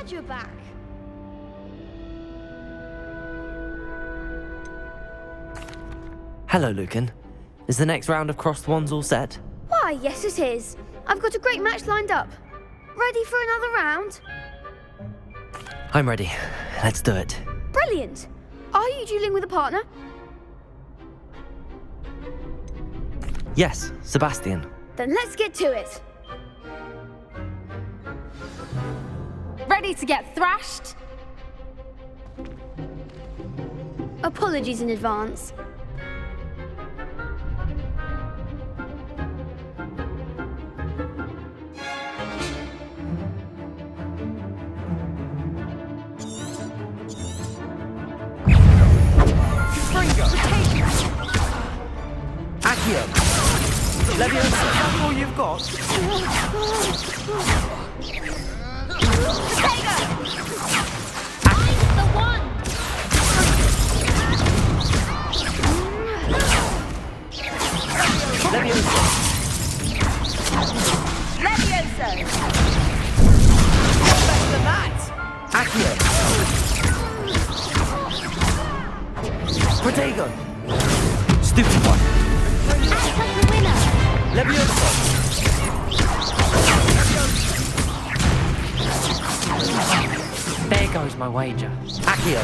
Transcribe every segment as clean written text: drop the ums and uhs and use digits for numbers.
glad you're back. Hello, Lucan. Is the next round of Cross the Wands all set? Why, yes it is. I've got a great match lined up. Ready for another round? I'm ready. Let's do it. Brilliant. Are you dueling with a partner? Yes, Sebastian. Then let's get to it. Ready to get thrashed? Apologies in advance. Accio! Leviosa! That's all you've got? The one! Leviosa! Leviosa! Better than that! Accio! Protego! Stupid one! Attack the winner! Leviosa! There goes my wager. Accio!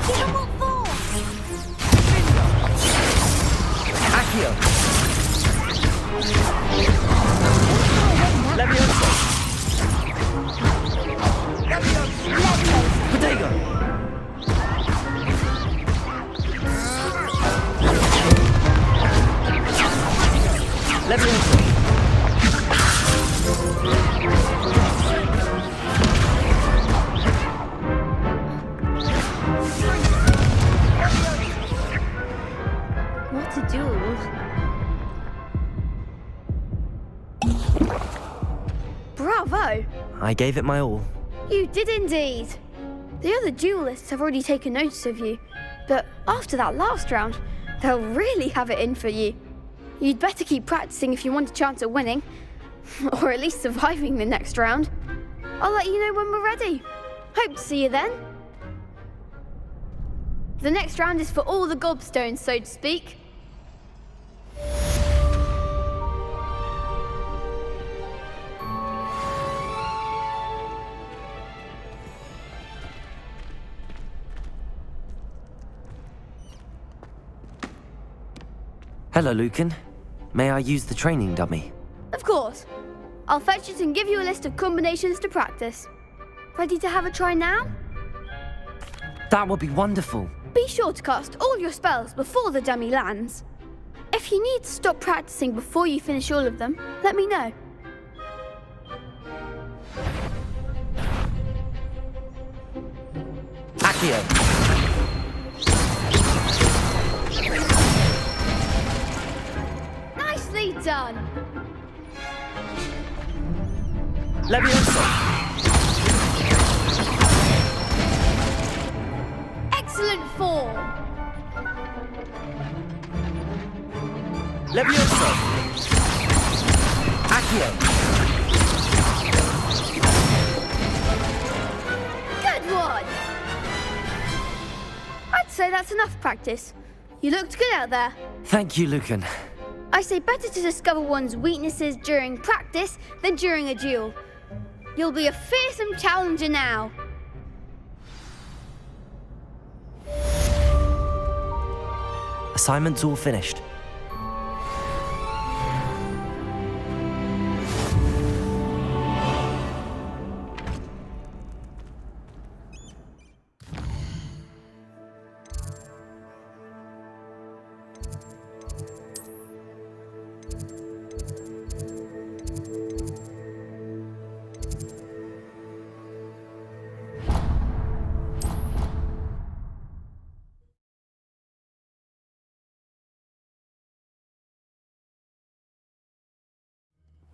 Give him what for! Accio! Leviosa! Protego! Leviosa! What a duel. Bravo! I gave it my all. You did indeed. The other duelists have already taken notice of you, but after that last round, they'll really have it in for you. You'd better keep practicing if you want a chance at winning, or at least surviving the next round. I'll let you know when we're ready. Hope to see you then. The next round is for all the gobstones, so to speak. Hello, Lucan. May I use the training dummy? Of course. I'll fetch it and give you a list of combinations to practice. Ready to have a try now? That would be wonderful. Be sure to cast all your spells before the dummy lands. If you need to stop practicing before you finish all of them, let me know. Accio! Nicely done. Leviosa! Excellent form. Leviosa! Accio! Good one. I'd say that's enough practice. You looked good out there. Thank you, Lucan. I say better to discover one's weaknesses during practice than during a duel. You'll be a fearsome challenger now. Assignment's all finished.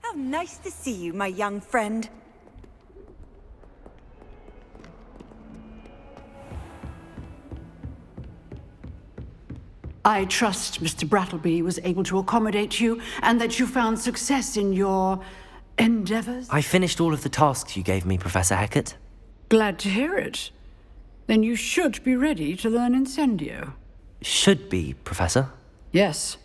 How nice to see you, my young friend. I trust Mr. Brattleby was able to accommodate you and that you found success in your endeavors? I finished all of the tasks you gave me, Professor Hecat. Glad to hear it. Then you should be ready to learn Incendio. Should be, Professor. Yes.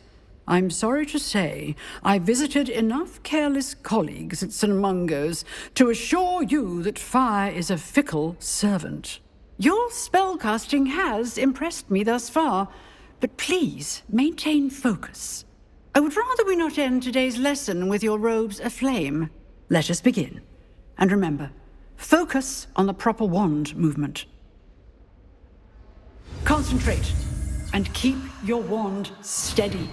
I'm sorry to say, I visited enough careless colleagues at St. Mungo's to assure you that fire is a fickle servant. Your spellcasting has impressed me thus far, but please maintain focus. I would rather we not end today's lesson with your robes aflame. Let us begin. And remember, focus on the proper wand movement. Concentrate, and keep your wand steady.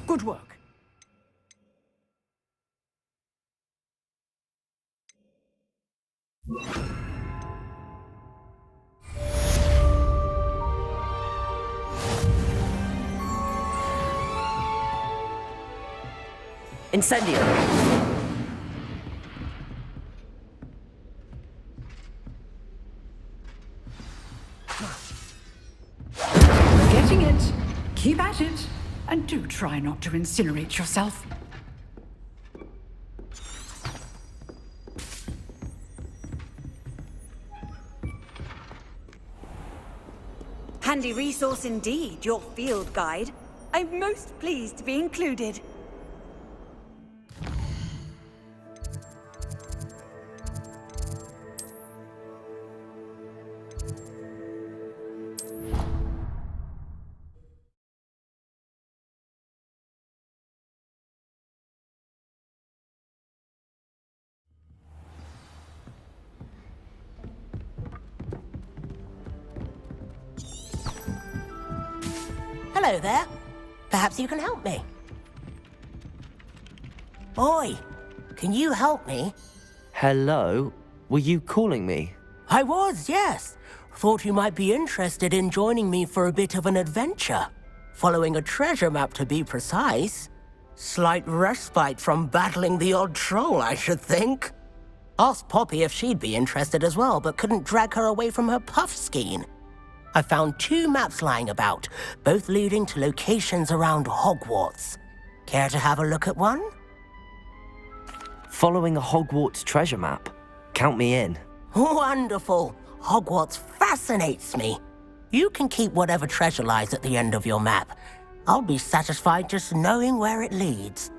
Good work. Incendio! Getting it. Keep at it. And do try not to incinerate yourself. Handy resource indeed, your field guide. I'm most pleased to be included. Hello there. Perhaps you can help me. Oi, can you help me? Hello? Were you calling me? I was, yes. Thought you might be interested in joining me for a bit of an adventure. Following a treasure map, to be precise. Slight respite from battling the odd troll, I should think. Asked Poppy if she'd be interested as well, but couldn't drag her away from her puff skein. I found 2 maps lying about, both leading to locations around Hogwarts. Care to have a look at one? Following a Hogwarts treasure map? Count me in. Wonderful. Hogwarts fascinates me. You can keep whatever treasure lies at the end of your map. I'll be satisfied just knowing where it leads.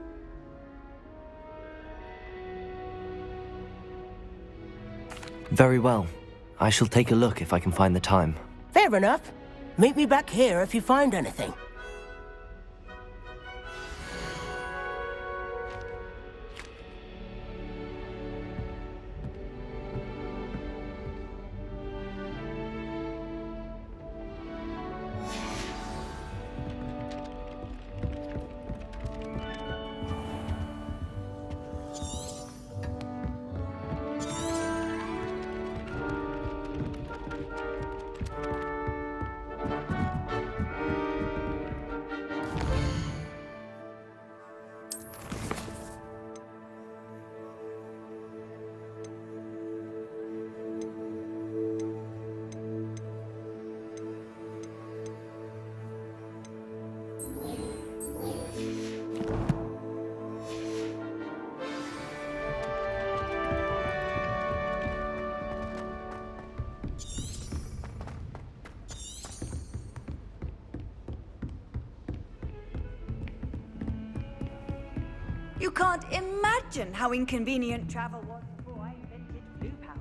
Very well. I shall take a look if I can find the time. Fair enough. Meet me back here if you find anything. You can't imagine how inconvenient travel was before I invented blue powder.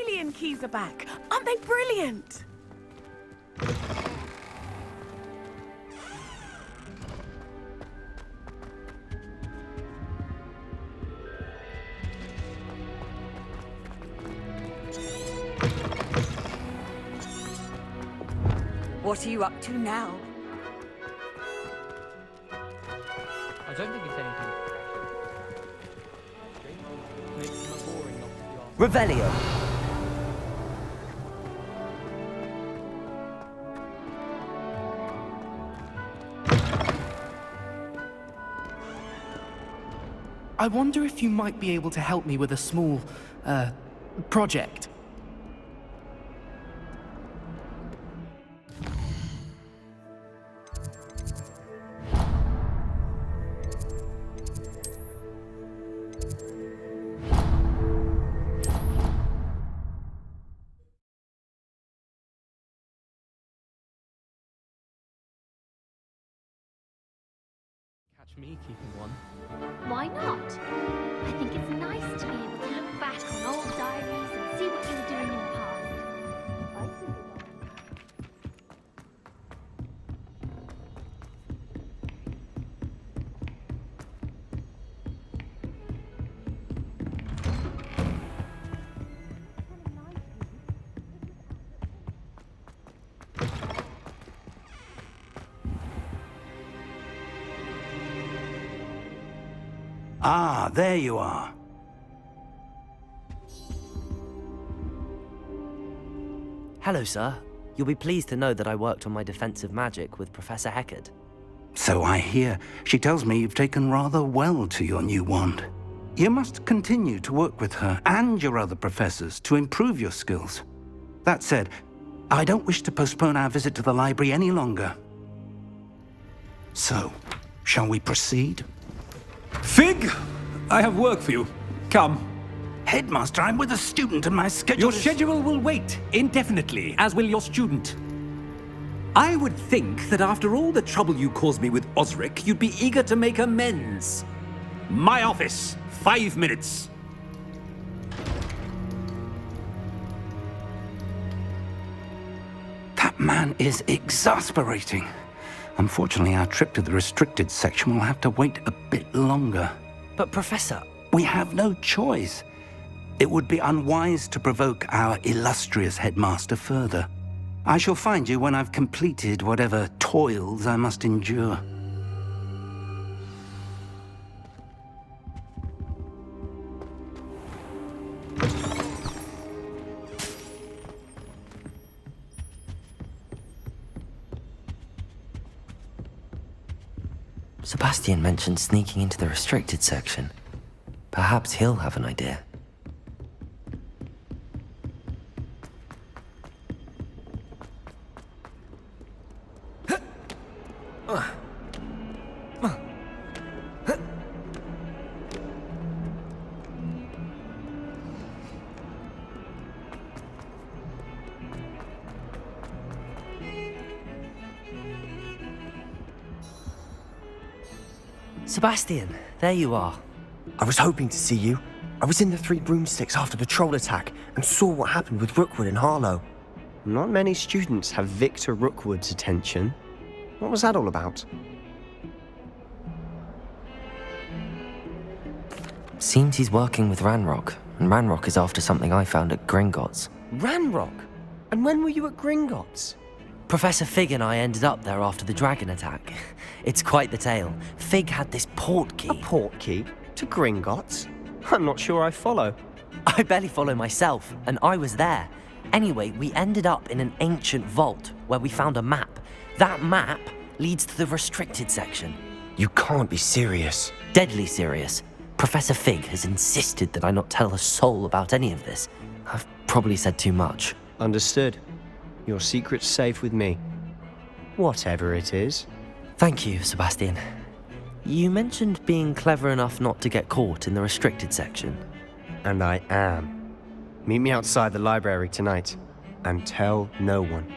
alien keys are back. Aren't they brilliant? What are you up to now? I don't think it's anything. Makes it boring not to be honest. Revelio. I wonder if you might be able to help me with a small, project. Catch me keeping one. Why not? I think it's nice to be able to look back on old diaries and see what you were doing in the past. Ah, there you are. Hello, sir. You'll be pleased to know that I worked on my defensive magic with Professor Heckard. So I hear. She tells me you've taken rather well to your new wand. You must continue to work with her and your other professors to improve your skills. That said, I don't wish to postpone our visit to the library any longer. So, shall we proceed? Fig, I have work for you. Come. Headmaster, I'm with a student and my schedule Your is... schedule will wait indefinitely, as will your student. I would think that after all the trouble you caused me with Osric, you'd be eager to make amends. My office, 5 minutes. That man is exasperating. Unfortunately, our trip to the restricted section will have to wait a bit longer. But, Professor... We have no choice. It would be unwise to provoke our illustrious headmaster further. I shall find you when I've completed whatever toils I must endure. Sebastian mentioned sneaking into the restricted section. Perhaps he'll have an idea. Sebastian, there you are. I was hoping to see you. I was in the Three Broomsticks after the troll attack and saw what happened with Rookwood and Harlow. Not many students have Victor Rookwood's attention. What was that all about? Seems he's working with Ranrock, and Ranrock is after something I found at Gringotts. Ranrock? And when were you at Gringotts? Professor Fig and I ended up there after the dragon attack. It's quite the tale. Fig had this port key. A port key? To Gringotts? I'm not sure I follow. I barely follow myself, and I was there. Anyway, we ended up in an ancient vault where we found a map. That map leads to the restricted section. You can't be serious. Deadly serious. Professor Fig has insisted that I not tell a soul about any of this. I've probably said too much. Understood. Your secret's safe with me. Whatever it is. Thank you, Sebastian. You mentioned being clever enough not to get caught in the restricted section. And I am. Meet me outside the library tonight, and tell no one.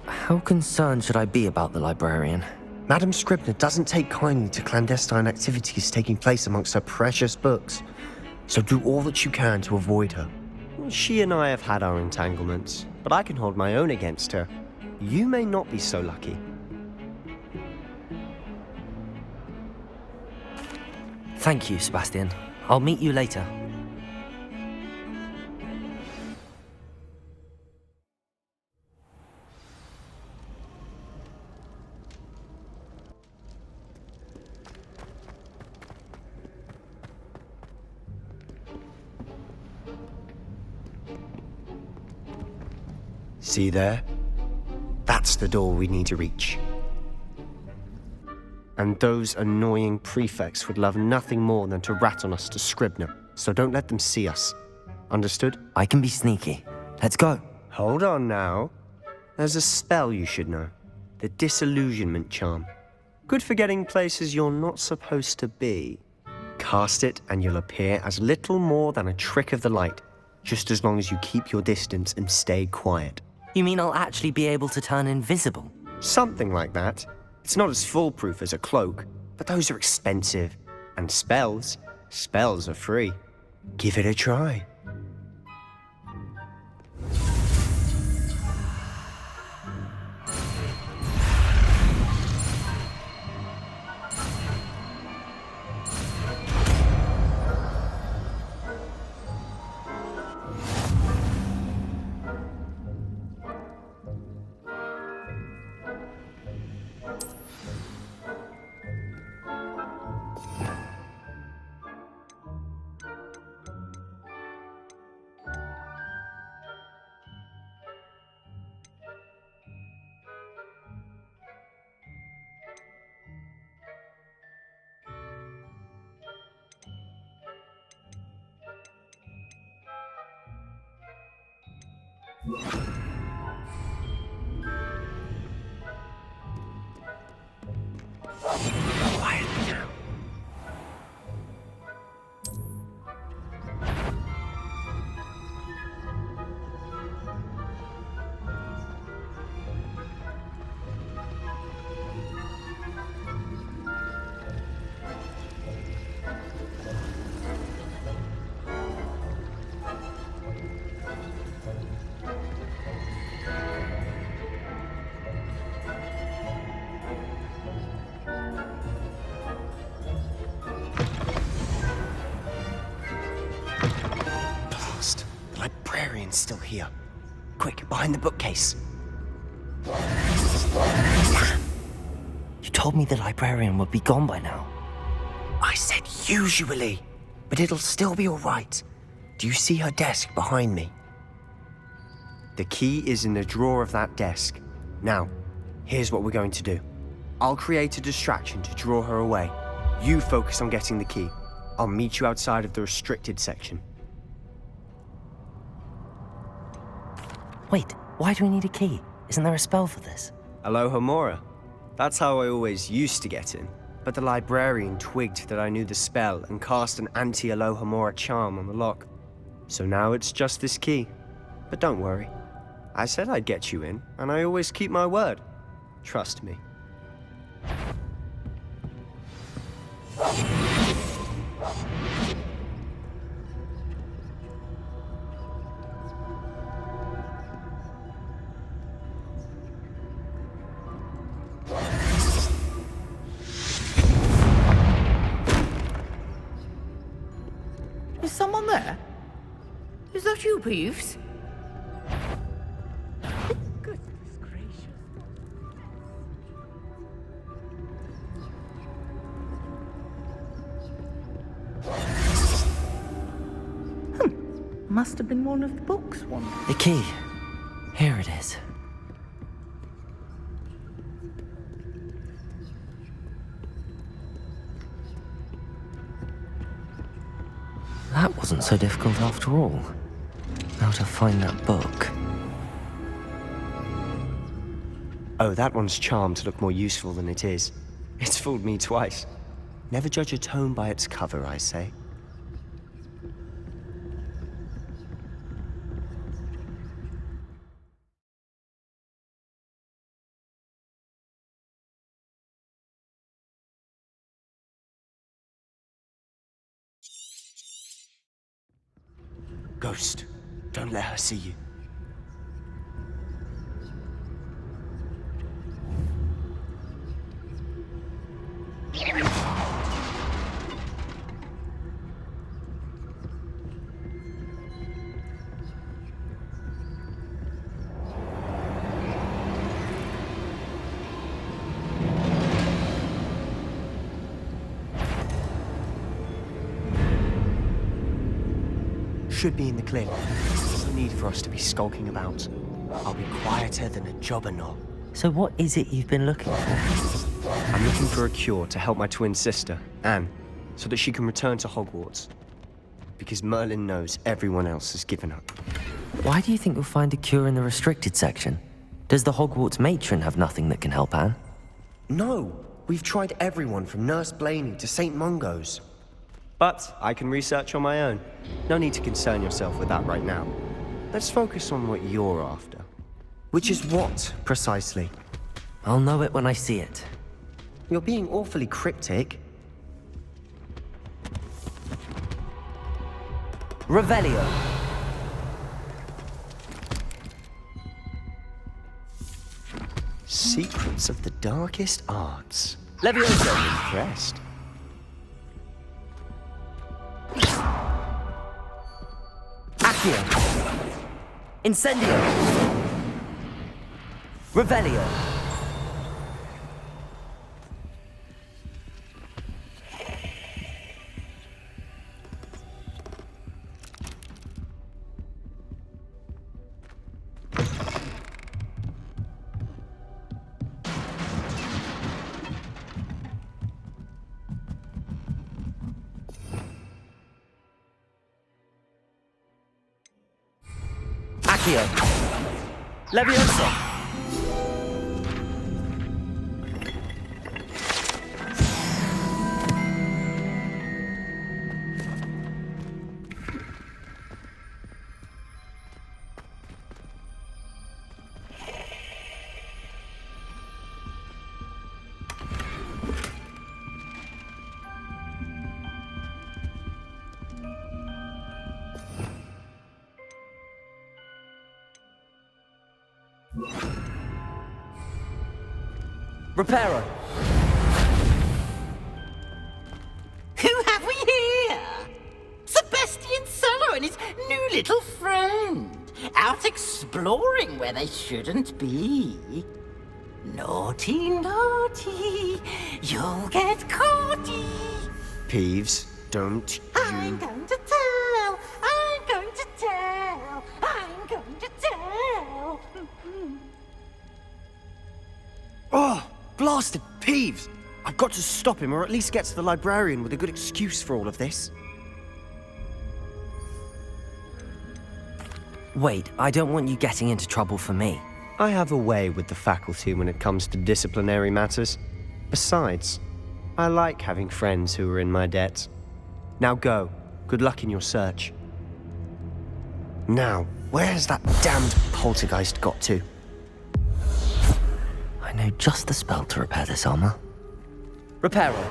How concerned should I be about the librarian? Madam Scribner doesn't take kindly to clandestine activities taking place amongst her precious books, so do all that you can to avoid her. She and I have had our entanglements, but I can hold my own against her. You may not be so lucky. Thank you, Sebastian. I'll meet you later. See there? That's the door we need to reach. And those annoying prefects would love nothing more than to rat on us to Scribner, so don't let them see us. Understood? I can be sneaky. Let's go. Hold on now. There's a spell you should know. The Disillusionment Charm. Good for getting places you're not supposed to be. Cast it and you'll appear as little more than a trick of the light, just as long as you keep your distance and stay quiet. You mean I'll actually be able to turn invisible? Something like that. It's not as foolproof as a cloak, but those are expensive. And spells are free. Give it a try. Quietly now. Blast. The librarian's still here. Quick, behind the bookcase. You told me the librarian would be gone by now. I said usually, but it'll still be all right. Do you see her desk behind me? The key is in the drawer of that desk. Now, here's what we're going to do. I'll create a distraction to draw her away. You focus on getting the key. I'll meet you outside of the restricted section. Wait, why do we need a key? Isn't there a spell for this? Alohomora. That's how I always used to get in. But the librarian twigged that I knew the spell and cast an anti-Alohomora charm on the lock. So now it's just this key. But don't worry. I said I'd get you in, and I always keep my word. Trust me. Is someone there? Is that you, Peeves? Goodness gracious. Must have been one of the books one. The key. Here it is. That wasn't so difficult after all. Now to find that book. Oh, that one's charmed to look more useful than it is. It's fooled me twice. Never judge a tome by its cover, I say. Ghost, don't let her see you. Should be in the clear. There's no need for us to be skulking about. I'll be quieter than a jobberknoll. So what is it you've been looking for? I'm looking for a cure to help my twin sister, Anne, so that she can return to Hogwarts. Because Merlin knows everyone else has given up. Why do you think you'll find a cure in the restricted section? Does the Hogwarts matron have nothing that can help Anne? No, we've tried everyone from Nurse Blaney to St. Mungo's. But I can research on my own. No need to concern yourself with that right now. Let's focus on what you're after. Which is what, precisely? I'll know it when I see it. You're being awfully cryptic. Revelio. Secrets of the darkest arts. Levioso. I'm impressed. Accio. Incendio. Revelio. Accio. Levioso. Reparo. Who have we here? Sebastian Solo and his new little friend. Out exploring where they shouldn't be. Naughty, naughty. You'll get caughty. Peeves, don't you... I'm going to tell. I'm going to tell. I'm going to tell. Oh, blasted Peeves! I've got to stop him, or at least get to the librarian with a good excuse for all of this. Wait, I don't want you getting into trouble for me. I have a way with the faculty when it comes to disciplinary matters. Besides, I like having friends who are in my debt. Now go. Good luck in your search. Now, where's that damned poltergeist got to? I know just the spell to repair this armor. Reparo.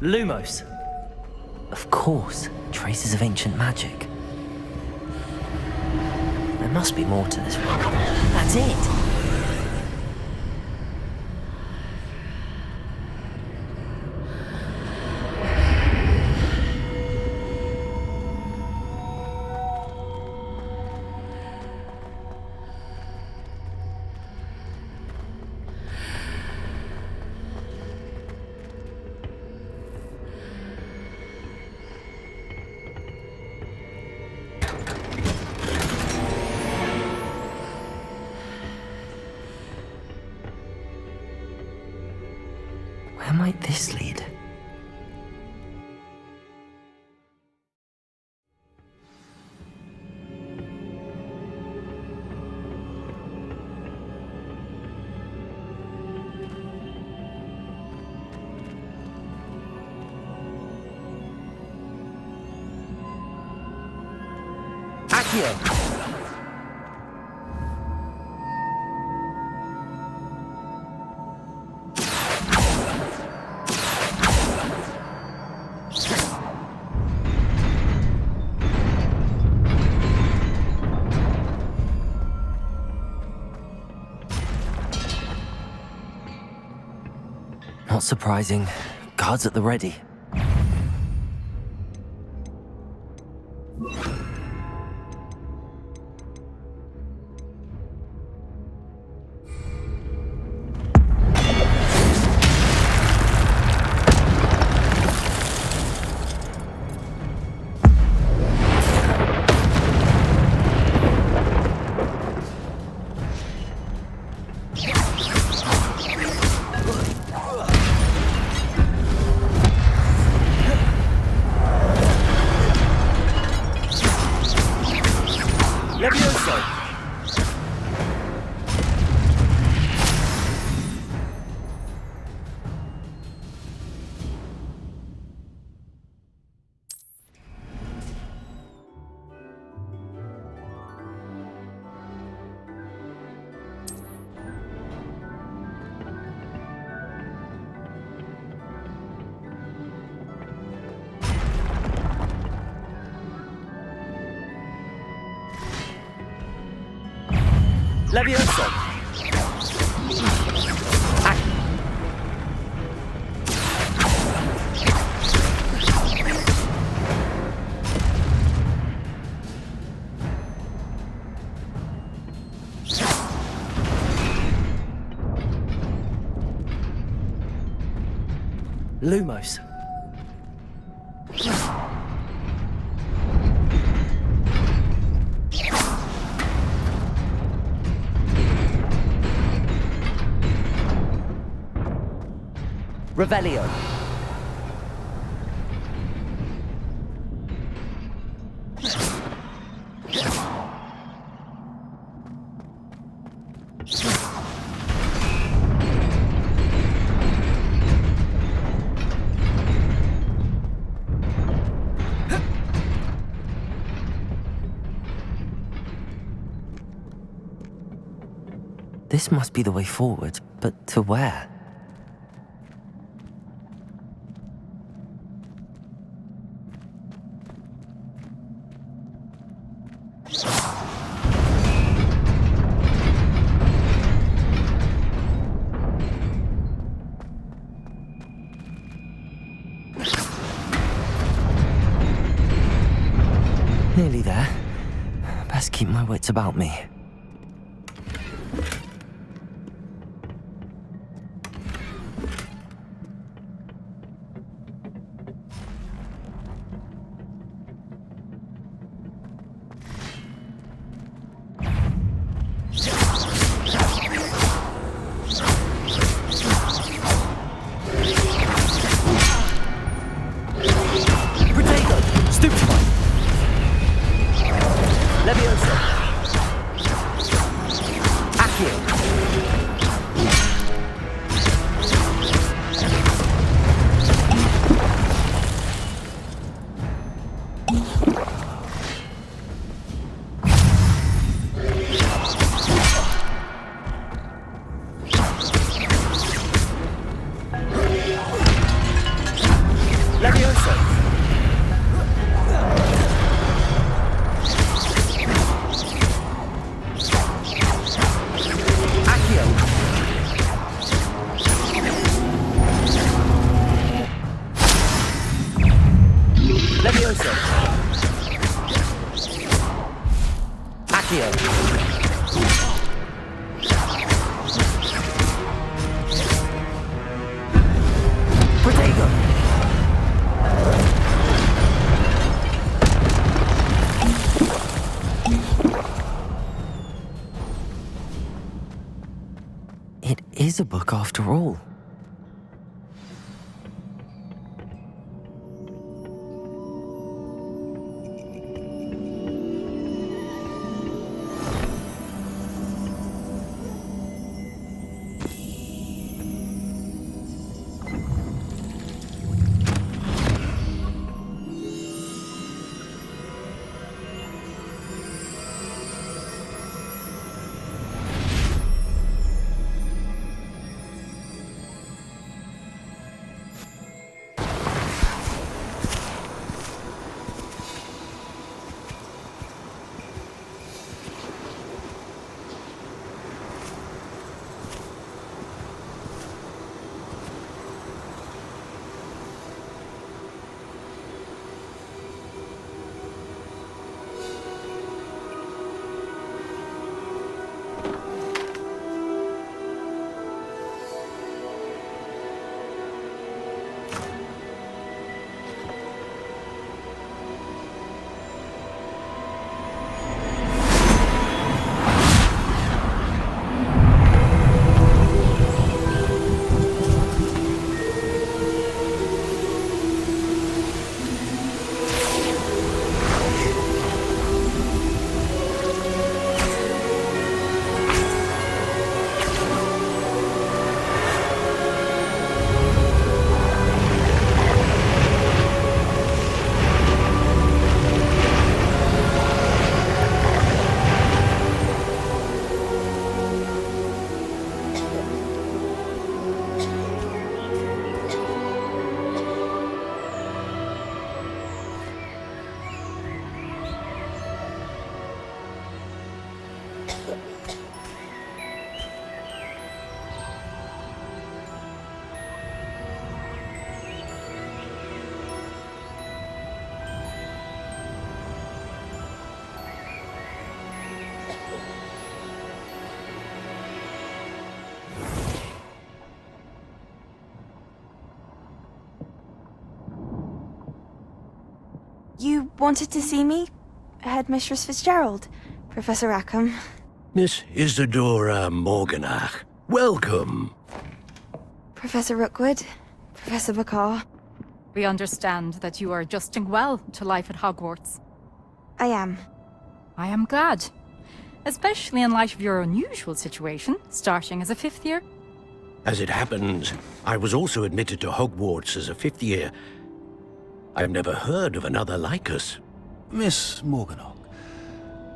Lumos. Of course, traces of ancient magic. There must be more to this one. That's it! Where might this lead? Accio. Not surprising. Guards at the ready. Levioso! Lumos. Revelio. This must be the way forward, but to where? Nearly there. Best keep my wits about me. It is a book after all. wanted to see me? Headmistress Fitzgerald, Professor Rackham. Miss Isadora Morganach, welcome. Professor Rookwood, Professor Bakar. We understand that you are adjusting well to life at Hogwarts. I am. I am glad. Especially in light of your unusual situation, starting as a 5th year. As it happens, I was also admitted to Hogwarts as a 5th year. I've never heard of another like us. Miss Morganach,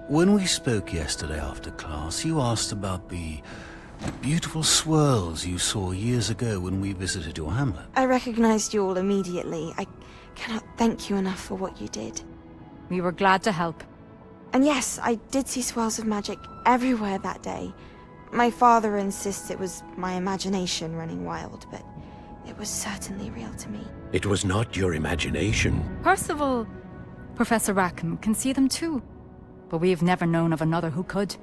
when we spoke yesterday after class, you asked about the beautiful swirls you saw years ago when we visited your hamlet. I recognized you all immediately. I cannot thank you enough for what you did. We were glad to help. And yes, I did see swirls of magic everywhere that day. My father insists it was my imagination running wild, but it was certainly real to me. It was not your imagination. Percival, Professor Rackham can see them too. But we have never known of another who could.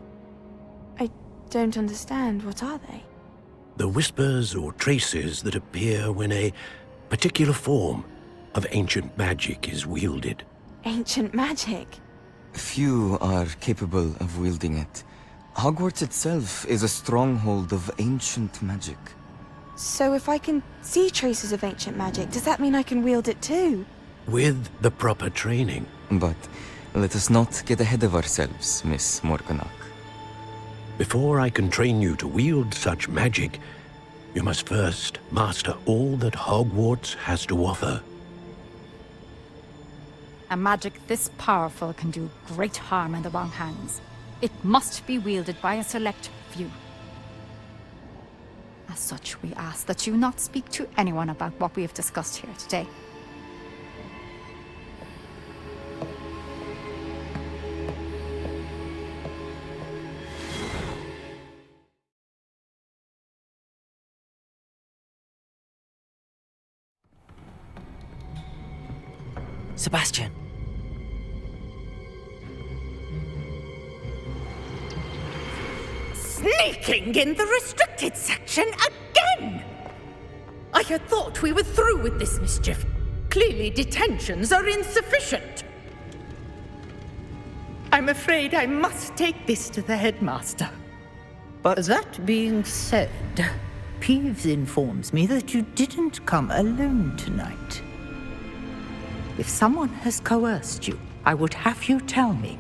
I don't understand. What are they? The whispers or traces that appear when a particular form of ancient magic is wielded. Ancient magic? Few are capable of wielding it. Hogwarts itself is a stronghold of ancient magic. So if I can see traces of ancient magic, does that mean I can wield it too? With the proper training. But let us not get ahead of ourselves, Miss Morganach. Before I can train you to wield such magic, you must first master all that Hogwarts has to offer. A magic this powerful can do great harm in the wrong hands. It must be wielded by a select few. As such, we ask that you not speak to anyone about what we have discussed here today. Sebastian. Sneaking in the restricted section again! I had thought we were through with this mischief. Clearly detentions are insufficient. I'm afraid I must take this to the headmaster. But that being said, Peeves informs me that you didn't come alone tonight. If someone has coerced you, I would have you tell me.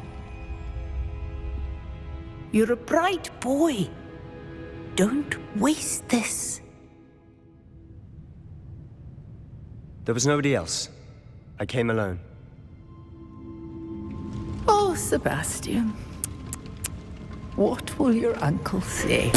You're a bright boy. Don't waste this. There was nobody else. I came alone. Oh, Sebastian. What will your uncle say?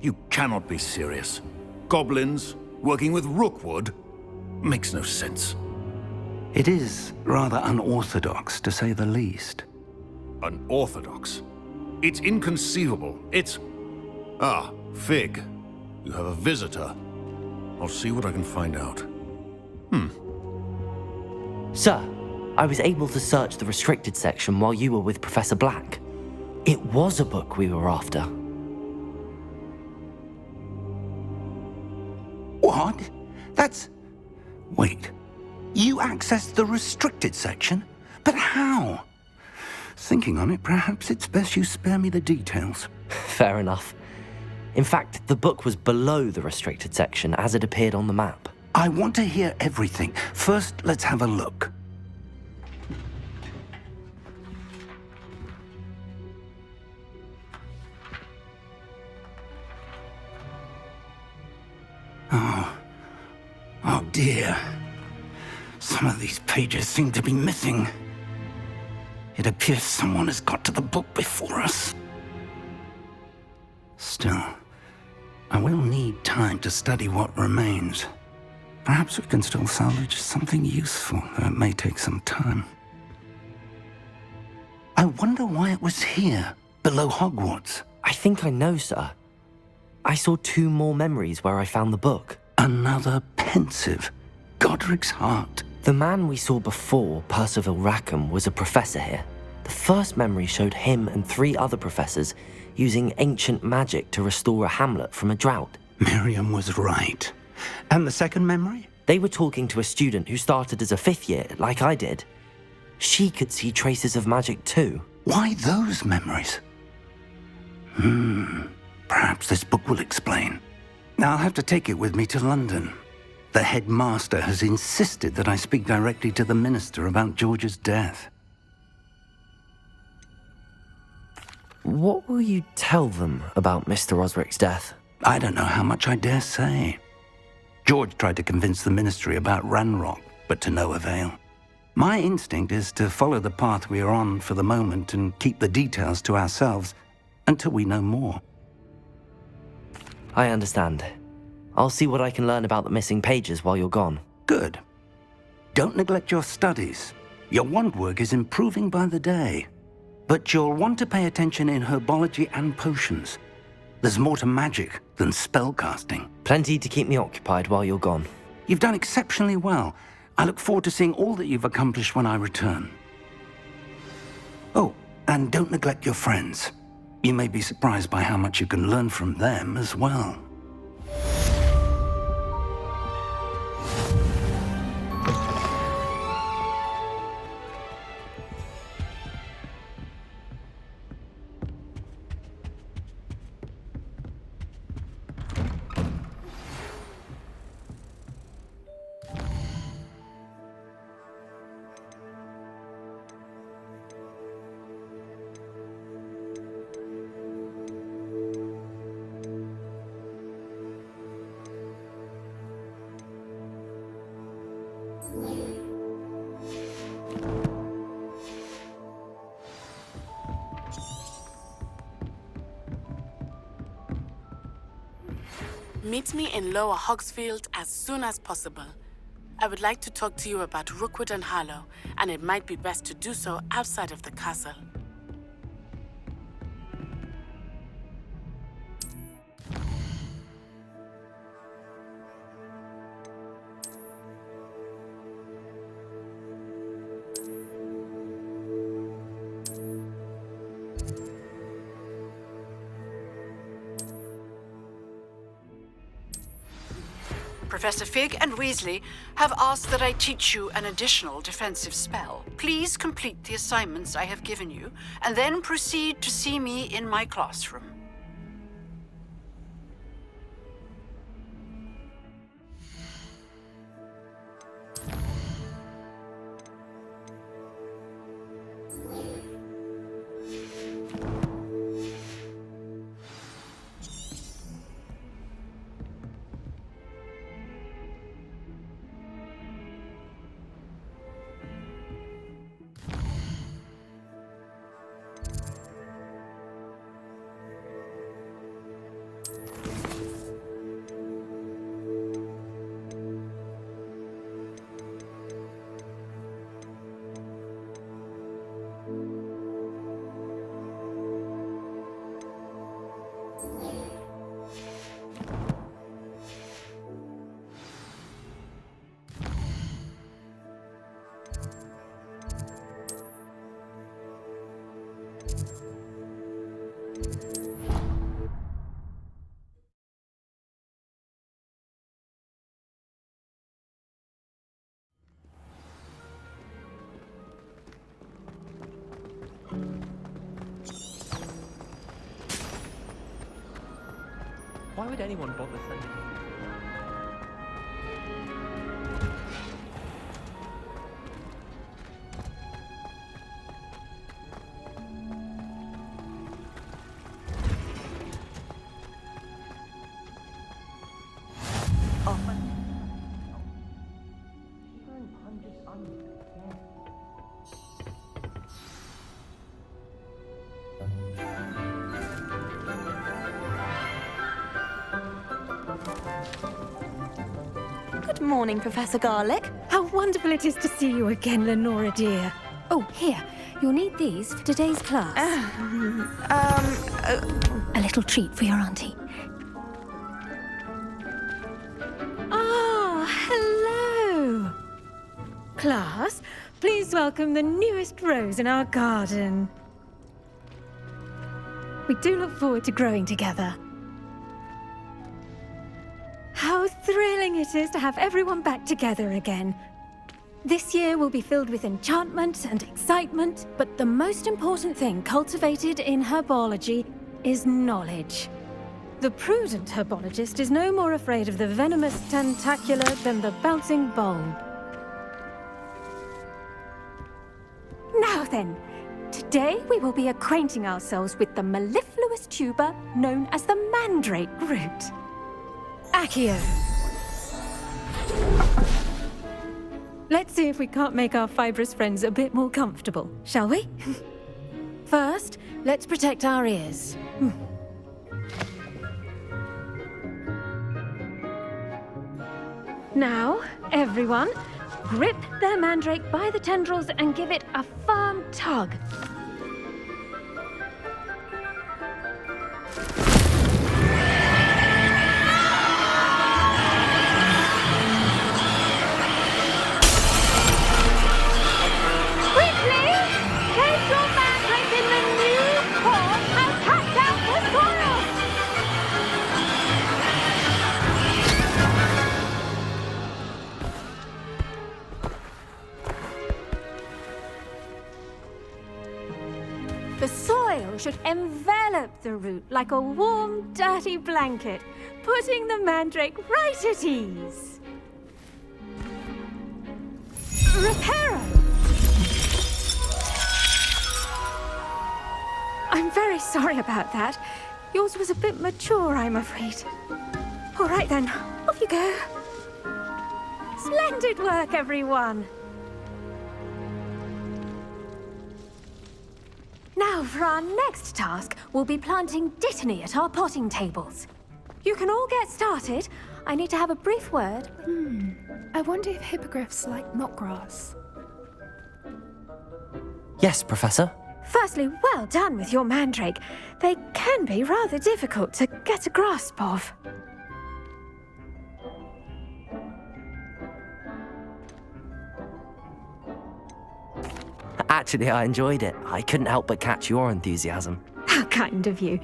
You cannot be serious. Goblins working with Rookwood? Makes no sense. It is rather unorthodox, to say the least. Unorthodox? It's inconceivable. It's... Ah, Fig. You have a visitor. I'll see what I can find out. Sir, I was able to search the restricted section while you were with Professor Black. It was a book we were after. What? That's... Wait. You accessed the restricted section? But how? Thinking on it, perhaps it's best you spare me the details. Fair enough. In fact, the book was below the restricted section as it appeared on the map. I want to hear everything. First, let's have a look. Oh dear. Some of these pages seem to be missing. It appears someone has got to the book before us. Still, I will need time to study what remains. Perhaps we can still salvage something useful, though it may take some time. I wonder why it was here, below Hogwarts. I think I know, sir. I saw 2 more memories where I found the book. Another pensive. Godric's heart. The man we saw before, Percival Rackham, was a professor here. The first memory showed him and 3 other professors using ancient magic to restore a hamlet from a drought. Miriam was right. And the second memory? They were talking to a student who started as a 5th year, like I did. She could see traces of magic too. Why those memories? Perhaps this book will explain. Now I'll have to take it with me to London. The headmaster has insisted that I speak directly to the minister about George's death. What will you tell them about Mr. Osric's death? I don't know how much I dare say. George tried to convince the ministry about Ranrock, but to no avail. My instinct is to follow the path we are on for the moment and keep the details to ourselves until we know more. I understand. I'll see what I can learn about the missing pages while you're gone. Good. Don't neglect your studies. Your wand work is improving by the day. But you'll want to pay attention in herbology and potions. There's more to magic than spellcasting. Plenty to keep me occupied while you're gone. You've done exceptionally well. I look forward to seeing all that you've accomplished when I return. Oh, and don't neglect your friends. You may be surprised by how much you can learn from them as well. Meet me in Lower Hogsfield as soon as possible. I would like to talk to you about Rookwood and Harlow, and it might be best to do so outside of the castle. Professor Fig and Weasley have asked that I teach you an additional defensive spell. Please complete the assignments I have given you, and then proceed to see me in my classroom. Why would anyone bother sending me? Good morning, Professor Garlick. How wonderful it is to see you again, Lenora dear. Oh, here. You'll need these for today's class. A little treat for your auntie. Ah, hello. Class, please welcome the newest rose in our garden. We do look forward to growing together. How thrilling it is to have everyone back together again. This year will be filled with enchantment and excitement, but the most important thing cultivated in herbology is knowledge. The prudent herbologist is no more afraid of the venomous tentacula than the bouncing bulb. Now then, today we will be acquainting ourselves with the mellifluous tuber known as the mandrake root. Accio. Let's see if we can't make our fibrous friends a bit more comfortable, shall we? First, let's protect our ears. Now, everyone, grip their mandrake by the tendrils and give it a firm tug. The soil should envelop the root like a warm, dirty blanket, putting the mandrake right at ease. Reparo! I'm very sorry about that. Yours was a bit mature, I'm afraid. All right then, off you go. Splendid work, everyone. Now, for our next task, we'll be planting Dittany at our potting tables. You can all get started. I need to have a brief word. I wonder if hippogriffs like knotgrass. Yes, Professor. Firstly, well done with your mandrake. They can be rather difficult to get a grasp of. Actually, I enjoyed it. I couldn't help but catch your enthusiasm. How kind of you.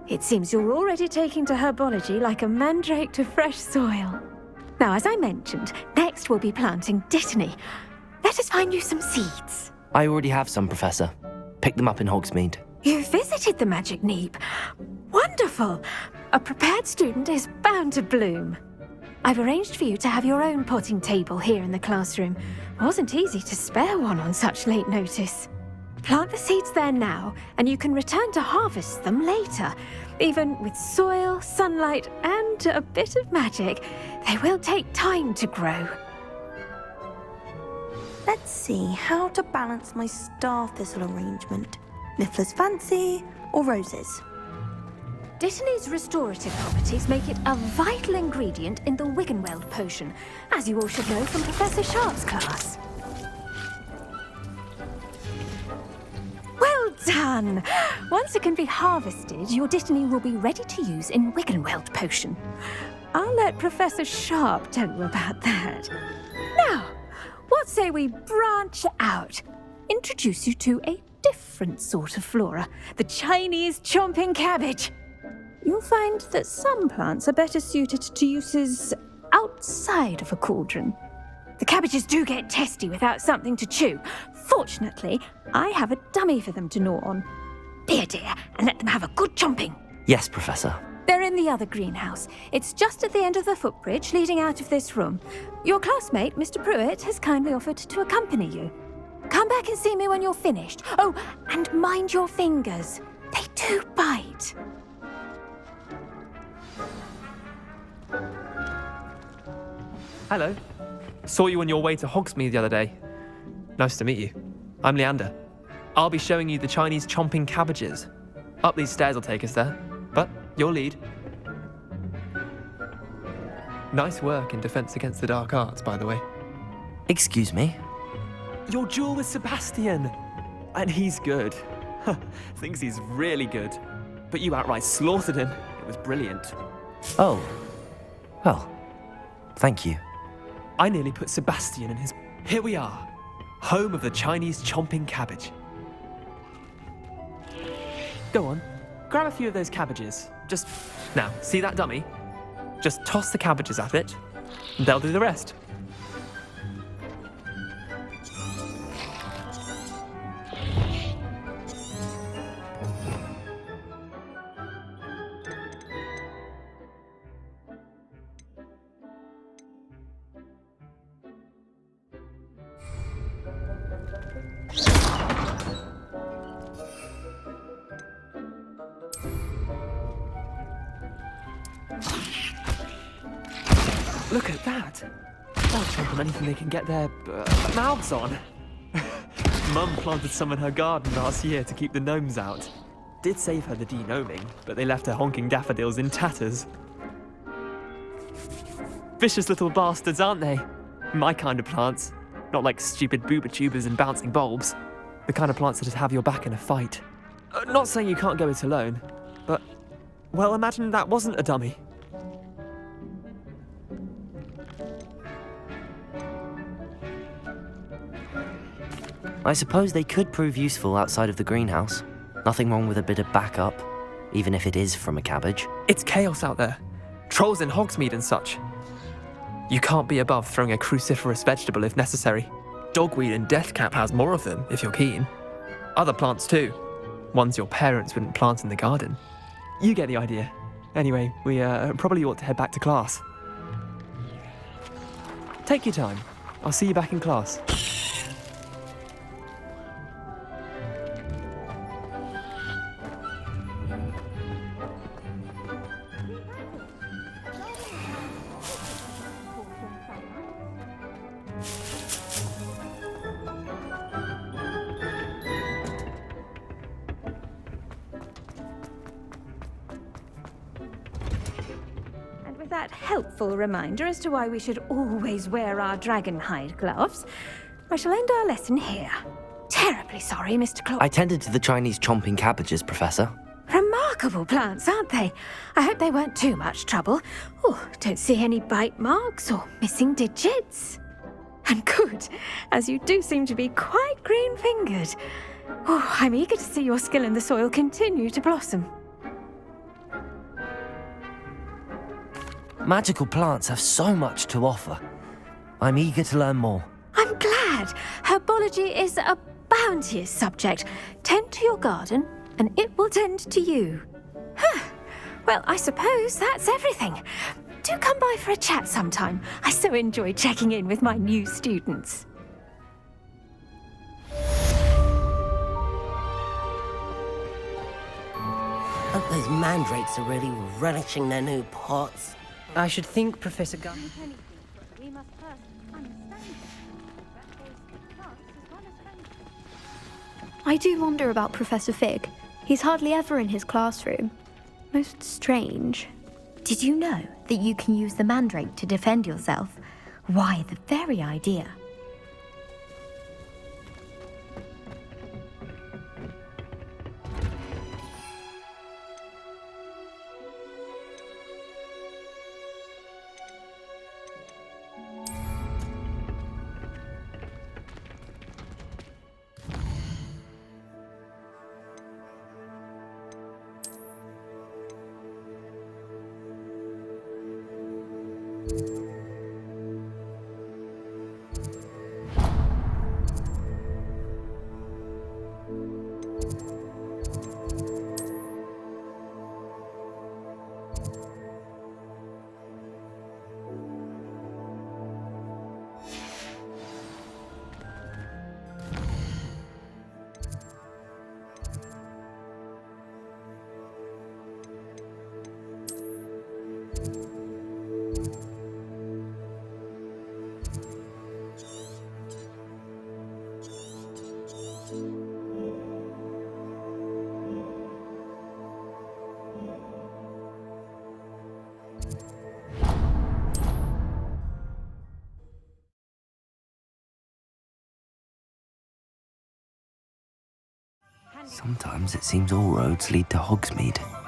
It seems you're already taking to herbology like a mandrake to fresh soil. Now, as I mentioned, next we'll be planting Dittany. Let us find you some seeds. I already have some, Professor. Pick them up in Hogsmeade. You visited the Magic Neep. Wonderful. A prepared student is bound to bloom. I've arranged for you to have your own potting table here in the classroom. Wasn't easy to spare one on such late notice. Plant the seeds there now, and you can return to harvest them later. Even with soil, sunlight, and a bit of magic, they will take time to grow. Let's see how to balance my star thistle arrangement. Miffler's fancy or roses? Dittany's restorative properties make it a vital ingredient in the Wiggenweld potion, as you all should know from Professor Sharp's class. Well done! Once it can be harvested, your Dittany will be ready to use in Wiggenweld potion. I'll let Professor Sharp tell you about that. Now, what say we branch out? Introduce you to a different sort of flora, the Chinese chomping cabbage. You'll find that some plants are better suited to uses outside of a cauldron. The cabbages do get testy without something to chew. Fortunately, I have a dummy for them to gnaw on. Be a dear and let them have a good chomping. Yes, Professor. They're in the other greenhouse. It's just at the end of the footbridge leading out of this room. Your classmate, Mr. Pruitt, has kindly offered to accompany you. Come back and see me when you're finished. Oh, and mind your fingers. They do bite. Hello. Saw you on your way to Hogsmeade the other day. Nice to meet you. I'm Leander. I'll be showing you the Chinese chomping cabbages. Up these stairs will take us there, but your lead. Nice work in Defense Against the Dark Arts, by the way. Excuse me? Your duel with Sebastian! And he's good. Thinks he's really good. But you outright slaughtered him. It was brilliant. Oh. Well, thank you. I nearly put Sebastian in his... Here we are. Home of the Chinese chomping cabbage. Go on. Grab a few of those cabbages. Just... Now, see that dummy? Just toss the cabbages at it, and they'll do the rest. Look at that! They'll chomp on anything they can get their mouths on. Mum planted some in her garden last year to keep the gnomes out. Did save her the de-gnoming, but they left her honking daffodils in tatters. Vicious little bastards, aren't they? My kind of plants. Not like stupid booba tubers and bouncing bulbs. The kind of plants that'd have your back in a fight. Not saying you can't go it alone, but... Well, imagine that wasn't a dummy. I suppose they could prove useful outside of the greenhouse. Nothing wrong with a bit of backup, even if it is from a cabbage. It's chaos out there. Trolls in Hogsmeade and such. You can't be above throwing a cruciferous vegetable if necessary. Dogweed and deathcap has more of them, if you're keen. Other plants too. Ones your parents wouldn't plant in the garden. You get the idea. Anyway, we probably ought to head back to class. Take your time. I'll see you back in class. That helpful reminder as to why we should always wear our dragon hide gloves, I shall end our lesson here. Terribly sorry, Mr. Claw. I tended to the Chinese chomping cabbages, Professor. Remarkable plants, aren't they? I hope they weren't too much trouble. Oh, don't see any bite marks or missing digits. And good, as you do seem to be quite green-fingered. Oh, I'm eager to see your skill in the soil continue to blossom. Magical plants have so much to offer. I'm eager to learn more. I'm glad. Herbology is a bounteous subject. Tend to your garden, and it will tend to you. Well, I suppose that's everything. Do come by for a chat sometime. I so enjoy checking in with my new students. Hope those mandrakes are really relishing their new pots. I should think Professor Gunn. I do wonder about Professor Fig. He's hardly ever in his classroom. Most strange. Did you know that you can use the mandrake to defend yourself? Why, the very idea. Sometimes it seems all roads lead to Hogsmeade.